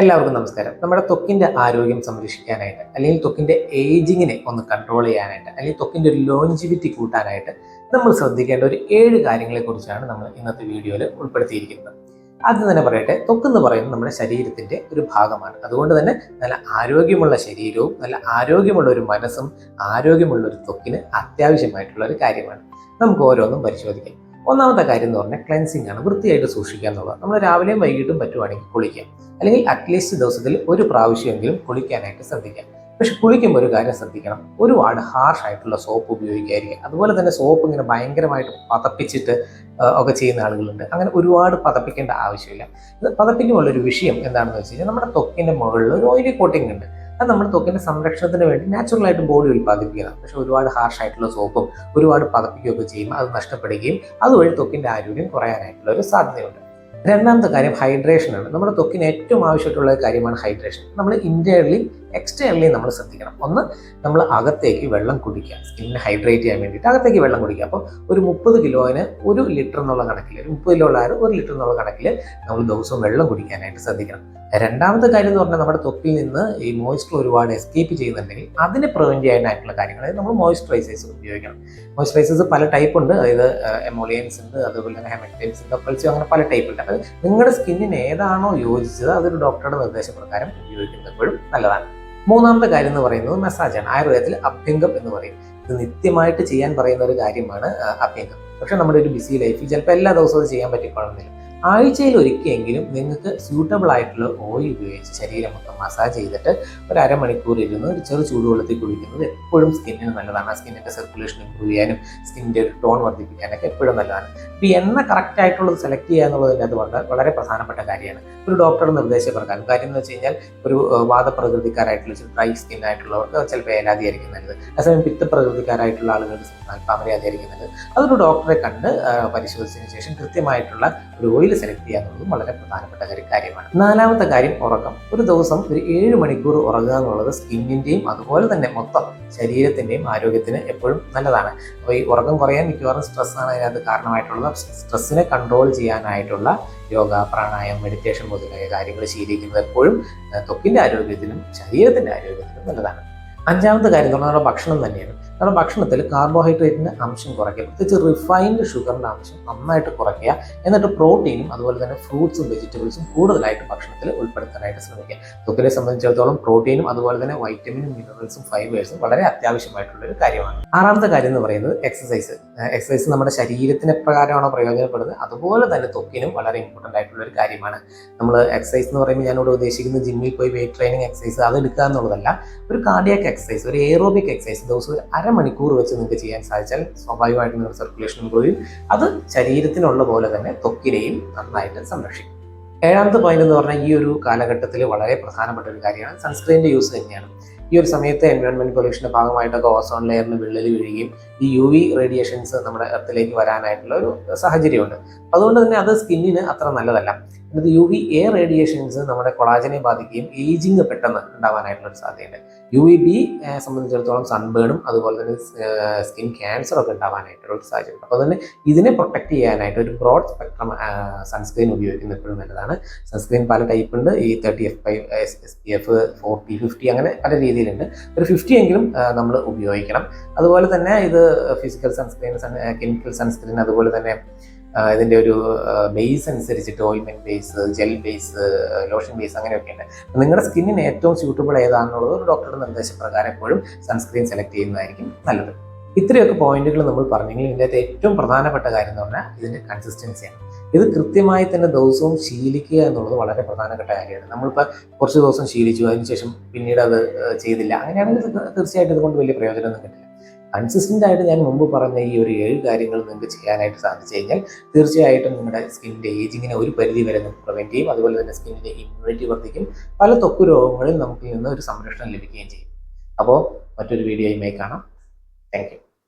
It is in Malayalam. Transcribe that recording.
എല്ലാവർക്കും നമസ്കാരം. നമ്മുടെ ത്വക്കിന്റെ ആരോഗ്യം സംരക്ഷിക്കാനായിട്ട്, അല്ലെങ്കിൽ ത്വക്കിന്റെ ഏജിങ്ങിനെ ഒന്ന് കൺട്രോൾ ചെയ്യാനായിട്ട്, അല്ലെങ്കിൽ ത്വക്കിന്റെ ഒരു ലോഞ്ചിവിറ്റി കൂട്ടാനായിട്ട് നമ്മൾ ശ്രദ്ധിക്കേണ്ട ഒരു 7 കാര്യങ്ങളെ കുറിച്ചാണ് നമ്മൾ ഇന്നത്തെ വീഡിയോയിൽ ഉൾപ്പെടുത്തിയിരിക്കുന്നത്. ആദ്യം തന്നെ പറയട്ടെ, ത്വക്ക് എന്ന് പറയുന്നത് നമ്മുടെ ശരീരത്തിന്റെ ഒരു ഭാഗമാണ്. അതുകൊണ്ട് തന്നെ നല്ല ആരോഗ്യമുള്ള ശരീരവും നല്ല ആരോഗ്യമുള്ള ഒരു മനസ്സും ആരോഗ്യമുള്ള ഒരു ത്വക്കിന് അത്യാവശ്യമായിട്ടുള്ള ഒരു കാര്യമാണ്. നമുക്ക് ഓരോന്നും പരിശോധിക്കാം. ഒന്നാമത്തെ കാര്യം എന്ന് പറഞ്ഞാൽ ക്ലെൻസിങ് ആണ്, വൃത്തിയായിട്ട് സൂക്ഷിക്കുക എന്നുള്ളത്. നമ്മൾ രാവിലെയും വൈകിട്ടും പറ്റുവാണെങ്കിൽ കുളിക്കാം, അല്ലെങ്കിൽ അറ്റ്ലീസ്റ്റ് ദിവസത്തിൽ ഒരു പ്രാവശ്യമെങ്കിലും കുളിക്കാനായിട്ട് ശ്രദ്ധിക്കാം. പക്ഷെ കുളിക്കുമ്പോൾ ഒരു കാര്യം ശ്രദ്ധിക്കണം, ഒരുപാട് ഹാർഷ് ആയിട്ടുള്ള സോപ്പ് ഉപയോഗിക്കാതിരിക്കുക. അതുപോലെ തന്നെ സോപ്പ് ഇങ്ങനെ ഭയങ്കരമായിട്ട് പതപ്പിച്ചിട്ട് ഒക്കെ ചെയ്യുന്ന ആളുകളുണ്ട്. അങ്ങനെ ഒരുപാട് പതപ്പിക്കേണ്ട ആവശ്യമില്ല. ഇത് പതപ്പിക്കുമ്പോഴൊരു വിഷയം എന്താണെന്ന് വെച്ച് കഴിഞ്ഞാൽ, നമ്മുടെ ത്വക്കിന്റെ മുകളിൽ ഒരു ഓയിലി കോട്ടിംഗ് ഉണ്ട്. അത് നമ്മുടെ ത്വക്കിന്റെ സംരക്ഷണത്തിന് വേണ്ടി നാച്ചുറലായിട്ട് ബോഡി ഉൽപ്പാദിപ്പിക്കണം. പക്ഷെ ഒരുപാട് ഹാർഷ് ആയിട്ടുള്ള സോപ്പും ഒരുപാട് പതപ്പിക്കുകയൊക്കെ ചെയ്യുമ്പോൾ അത് നഷ്ടപ്പെടുകയും അതുവഴി ത്വക്കിന്റെ ആരോഗ്യം കുറയാനായിട്ടുള്ള ഒരു സാധ്യതയുണ്ട്. രണ്ടാമത്തെ കാര്യം ഹൈഡ്രേഷൻ ആണ്. നമ്മുടെ ത്വക്കിന് ഏറ്റവും ആവശ്യമായിട്ടുള്ള കാര്യമാണ് ഹൈഡ്രേഷൻ. നമ്മൾ ഇന്റേർലി എക്സ്റ്റേർലി നമ്മൾ ശ്രദ്ധിക്കണം. ഒന്ന്, നമ്മൾ അകത്തേക്ക് വെള്ളം കുടിക്കുക, സ്കിന്നിനെ ഹൈഡ്രേറ്റ് ചെയ്യാൻ വേണ്ടിയിട്ട് അകത്തേക്ക് വെള്ളം കുടിക്കുക. അപ്പോൾ ഒരു 30 കിലോന് 1 ലിറ്റർ എന്നുള്ള കണക്കിൽ, ഒരു 30 കിലോ ഉള്ള 1 ലിറ്റർ എന്നുള്ള കണക്കിൽ നമ്മൾ ദിവസവും വെള്ളം കുടിക്കാനായിട്ട് ശ്രദ്ധിക്കണം. രണ്ടാമത്തെ കാര്യം എന്ന് പറഞ്ഞാൽ, നമ്മുടെ ത്വക്കിൽ നിന്ന് ഈ മോയ്സ്ചർ ഒരുപാട് എസ്കേപ്പ് ചെയ്യുന്നുണ്ടെങ്കിൽ അതിനെ പ്രിവെന്റ് ചെയ്യാനായിട്ടുള്ള കാര്യങ്ങൾ, അതായത് നമ്മൾ മോയ്സ്ചറൈസേഴ്സ് ഉപയോഗിക്കണം. മോയ്സ്ചറൈസേഴ്സ് പല ടൈപ്പ് ഉണ്ട്, അതായത് എമോളിയൻസ് ഉണ്ട്, അതുപോലെ തന്നെ ഹെമറ്റൈൽസ് ഉണ്ട്, കപ്പിൾസ്, അങ്ങനെ പല ടൈപ്പ് ഉണ്ട്. അത് നിങ്ങളുടെ സ്കിന്നിന് ഏതാണോ യോജിച്ചത് അതൊരു ഡോക്ടറുടെ നിർദ്ദേശപ്രകാരം ഉപയോഗിക്കുന്നപ്പോഴും നല്ലതാണ്. മൂന്നാമത്തെ കാര്യം എന്ന് പറയുന്നത് മസാജാണ്. ആയുർവേദത്തിൽ അഭ്യംഗം എന്ന് പറയും. ഇത് നിത്യമായിട്ട് ചെയ്യാൻ പറയുന്ന ഒരു കാര്യമാണ് അഭ്യംഗം. പക്ഷെ നമ്മുടെ ഒരു ബിസി ലൈഫിൽ ചിലപ്പോൾ എല്ലാ ദിവസവും അത് ചെയ്യാൻ പറ്റിക്കൊള്ളുന്നില്ല. ആഴ്ചയിൽ ഒരിക്കലെങ്കിലും നിങ്ങൾക്ക് സ്യൂട്ടബിൾ ആയിട്ടുള്ള ഓയിൽ ഉപയോഗിച്ച് ശരീരം മൊത്തം മസാജ് ചെയ്തിട്ട് ഒരു അരമണിക്കൂർ ഇരുന്ന് ഒരു ചെറു ചൂടുവെള്ളത്തിൽ കുളിക്കുന്നത് എപ്പോഴും സ്കിന്നിന് നല്ലതാണ്. സ്കിന്നിൻ്റെ സർക്കുലേഷൻ ഇമ്പ്രൂവ് ചെയ്യാനും സ്കിന്നിൻ്റെ ഒരു ടോൺ വർദ്ധിപ്പിക്കാനൊക്കെ എപ്പോഴും നല്ലതാണ്. ഇപ്പോൾ എണ്ണ കറക്റ്റ് ആയിട്ടുള്ളത് സെലക്ട് ചെയ്യുക എന്നുള്ളതിൻ്റെ അത് വളരെ പ്രധാനപ്പെട്ട കാര്യമാണ്. ഒരു ഡോക്ടറുടെ നിർദ്ദേശപ്രകാരം. കാര്യം എന്ന് വെച്ച് കഴിഞ്ഞാൽ, ഒരു വാദപ്രകൃതിക്കാരായിട്ടുള്ള ഡ്രൈ സ്കിൻ ആയിട്ടുള്ളവർക്ക് ചിലപ്പോൾ ഏലാതി ആയിരിക്കും നല്ലത്. അതേസമയം പിത്തപ്രകൃതിക്കാരായിട്ടുള്ള ആളുകളുടെ അൽപ്പാമര്യാദ ആയിരിക്കും നല്ലത്. അതൊരു ഡോക്ടറെ കണ്ട് പരിശോധിച്ചതിന് ശേഷം കൃത്യമായിട്ടുള്ള ഒരു ഓയിൽ സെലക്ട് ചെയ്യുക എന്നുള്ളതും വളരെ പ്രധാനപ്പെട്ട കാര്യമാണ്. നാലാമത്തെ കാര്യം ഉറക്കം. ഒരു ദിവസം ഒരു 7 മണിക്കൂർ ഉറങ്ങുക എന്നുള്ളത് സ്കിന്നിന്റെയും അതുപോലെ തന്നെ മൊത്തം ശരീരത്തിന്റെയും ആരോഗ്യത്തിന് എപ്പോഴും നല്ലതാണ്. അപ്പോൾ ഈ ഉറക്കം കുറയാൻ മിക്കവാറും സ്ട്രെസ്സാണ് അതിനകത്ത് കാരണമായിട്ടുള്ളത്. സ്ട്രെസ്സിനെ കൺട്രോൾ ചെയ്യാനായിട്ടുള്ള യോഗ, പ്രാണായാമം, മെഡിറ്റേഷൻ മുതലായ കാര്യങ്ങൾ ശീലിക്കുന്നത് എപ്പോഴും ത്വക്കിന്റെ ആരോഗ്യത്തിനും ശരീരത്തിന്റെ ആരോഗ്യത്തിനും നല്ലതാണ്. അഞ്ചാമത്തെ കാര്യം എന്ന് പറഞ്ഞാൽ നമ്മുടെ ഭക്ഷണം തന്നെയാണ്. നമ്മുടെ ഭക്ഷണത്തിൽ കാർബോഹൈഡ്രേറ്റിന്റെ അംശം കുറയ്ക്കുക, പ്രത്യേകിച്ച് റിഫൈൻഡ് ഷുഗറിന്റെ അംശം നന്നായിട്ട് കുറയ്ക്കുക. എന്നിട്ട് പ്രോട്ടീനും അതുപോലെ തന്നെ ഫ്രൂട്ട്സും വെജിറ്റബിൾസും കൂടുതലായിട്ട് ഭക്ഷണത്തിൽ ഉൾപ്പെടുത്താനായിട്ട് ശ്രമിക്കുക. ത്വക്കിനെ സംബന്ധിച്ചിടത്തോളം പ്രോട്ടീനും അതുപോലെ തന്നെ വൈറ്റമിനും മിനറൽസും ഫൈബേഴ്സും വളരെ അത്യാവശ്യമായിട്ടുള്ള ഒരു കാര്യമാണ്. ആറാമത്തെ കാര്യം എന്ന് പറയുന്നത് എക്സസൈസ്. എക്സസൈസ് നമ്മുടെ ശരീരത്തിന് എപ്രകാരമാണോ പ്രയോജനപ്പെടുന്നത് അതുപോലെ തന്നെ ത്വക്കിനും വളരെ ഇമ്പോർട്ടൻ്റ് ആയിട്ടുള്ള ഒരു കാര്യമാണ്. നമ്മൾ എക്സസൈസ് എന്ന് പറയുമ്പോൾ ഞാനിവിടെ ഉദ്ദേശിക്കുന്നത് ജിമ്മിൽ പോയി വെയിറ്റ് ട്രെയിനിങ് എക്സസൈസ് അത് എടുക്കുക എന്നുള്ളതല്ല. ഒരു കാർഡിയാക് എക്സസൈസ്, ഒരു എയറോബിക് എക്സസൈസ് ദിവസം ഒരു അരമണിക്കൂർ വെച്ച് നിങ്ങൾക്ക് ചെയ്യാൻ സാധിച്ചാൽ സ്വാഭാവികമായിട്ട് നിങ്ങളുടെ സർക്കുലേഷൻ ഇമ്പ്രൂവ് ചെയ്യും. അത് ശരീരത്തിനുള്ള പോലെ തന്നെ ത്വക്കിനെയും നന്നായിട്ട് സംരക്ഷിക്കും. ഏഴാമത്തെ പോയിന്റ് എന്ന് പറഞ്ഞാൽ, ഈ ഒരു കാലഘട്ടത്തിൽ വളരെ പ്രധാനപ്പെട്ട ഒരു കാര്യമാണ് സൺസ്ക്രീനിന്റെ യൂസ് തന്നെയാണ്. ഈ ഒരു സമയത്ത് എൻവയോൺമെന്റ് പൊല്യൂഷന്റെ ഭാഗമായിട്ടൊക്കെ ഓസോൺ ലെയറിന് വിള്ളൽ വീഴുകയും ഈ UV റേഡിയേഷൻസ് നമ്മുടെ എർത്തിലേക്ക് വരാനായിട്ടുള്ള ഒരു സാഹചര്യമുണ്ട്. അതുകൊണ്ട് തന്നെ അത് സ്കിന്നിന് അത്ര നല്ലതല്ല. എന്നിട്ട് UVA റേഡിയേഷൻസ് നമ്മുടെ കൊളാജനെ ബാധിക്കുകയും ഏജിങ് പെട്ടെന്ന് ഉണ്ടാവാനായിട്ടുള്ള ഒരു സാധ്യതയുണ്ട്. UVB സംബന്ധിച്ചിടത്തോളം സൺബേണും അതുപോലെ തന്നെ സ്കിൻ ക്യാൻസറും ഒക്കെ ഉണ്ടാവാനായിട്ടുള്ള ഒരു സാഹചര്യം. അപ്പോൾ തന്നെ ഇതിനെ പ്രൊട്ടക്ട് ചെയ്യാനായിട്ട് ഒരു ബ്രോഡ് സ്പെക്ട്രം സൺസ്ക്രീൻ ഉപയോഗിക്കുന്നത് എപ്പോഴും നല്ലതാണ്. സൺസ്ക്രീൻ പല ടൈപ്പ് ഉണ്ട്. ഈ 30 SPF 40 50 അങ്ങനെ പല രീതിയിലുണ്ട്. ഒരു 50 എങ്കിലും നമ്മൾ ഉപയോഗിക്കണം. അതുപോലെ തന്നെ ഇത് ഫിസിക്കൽ സൺസ്ക്രീൻ, കെമിക്കൽ സൺസ്ക്രീൻ, അതുപോലെ തന്നെ ഇതിൻ്റെ ഒരു ബേസ് അനുസരിച്ചിട്ട് ഓയിൽമെന്റ് base, gel base, lotion base അങ്ങനെയൊക്കെ ഉണ്ട്. നിങ്ങളുടെ സ്കിന്നിന് ഏറ്റവും സ്യൂട്ടബിൾ ഏതാണെന്നുള്ളത് ഒരു ഡോക്ടറുടെ നിർദ്ദേശപ്രകാരം എപ്പോഴും സൺസ്ക്രീൻ സെലക്ട് ചെയ്യുന്നതായിരിക്കും നല്ലത്. ഇത്രയൊക്കെ പോയിന്റുകൾ നമ്മൾ പറഞ്ഞെങ്കിൽ ഇതിൻ്റെ ഏറ്റവും പ്രധാനപ്പെട്ട കാര്യം എന്ന് പറഞ്ഞാൽ ഇതിൻ്റെ കൺസിസ്റ്റൻസിയാണ്. ഇത് കൃത്യമായി തന്നെ ദിവസവും ശീലിക്കുക എന്നുള്ളത് വളരെ പ്രധാനപ്പെട്ട കാര്യമാണ്. നമ്മളിപ്പോൾ കുറച്ച് ദിവസം ശീലിച്ചു, അതിനുശേഷം പിന്നീട് അത് ചെയ്തില്ല, അങ്ങനെയാണെങ്കിൽ തീർച്ചയായിട്ടും ഇതുകൊണ്ട് വലിയ പ്രയോജനമൊന്നും കിട്ടില്ല. കൺസിസ്റ്റൻ്റ് ആയിട്ട് ഞാൻ മുമ്പ് പറഞ്ഞ ഈ ഒരു 7 കാര്യങ്ങൾ നിങ്ങൾക്ക് ചെയ്യാനായിട്ട് സാധിച്ചു കഴിഞ്ഞാൽ തീർച്ചയായിട്ടും നിങ്ങളുടെ സ്കിന്നിൻ്റെ ഏജിങ്ങിനെ ഒരു പരിധി വരെ നമുക്ക് പ്രിവെൻറ്റ് ചെയ്യും. അതുപോലെ തന്നെ സ്കിന്നിൻ്റെ ഇമ്മ്യൂണിറ്റി വർദ്ധിക്കും. പല ത്വക്ക് രോഗങ്ങളിൽ നമുക്ക് നിന്ന് ഒരു സംരക്ഷണം ലഭിക്കുകയും ചെയ്യും. അപ്പോൾ മറ്റൊരു വീഡിയോയുമായി കാണാം. Thank you.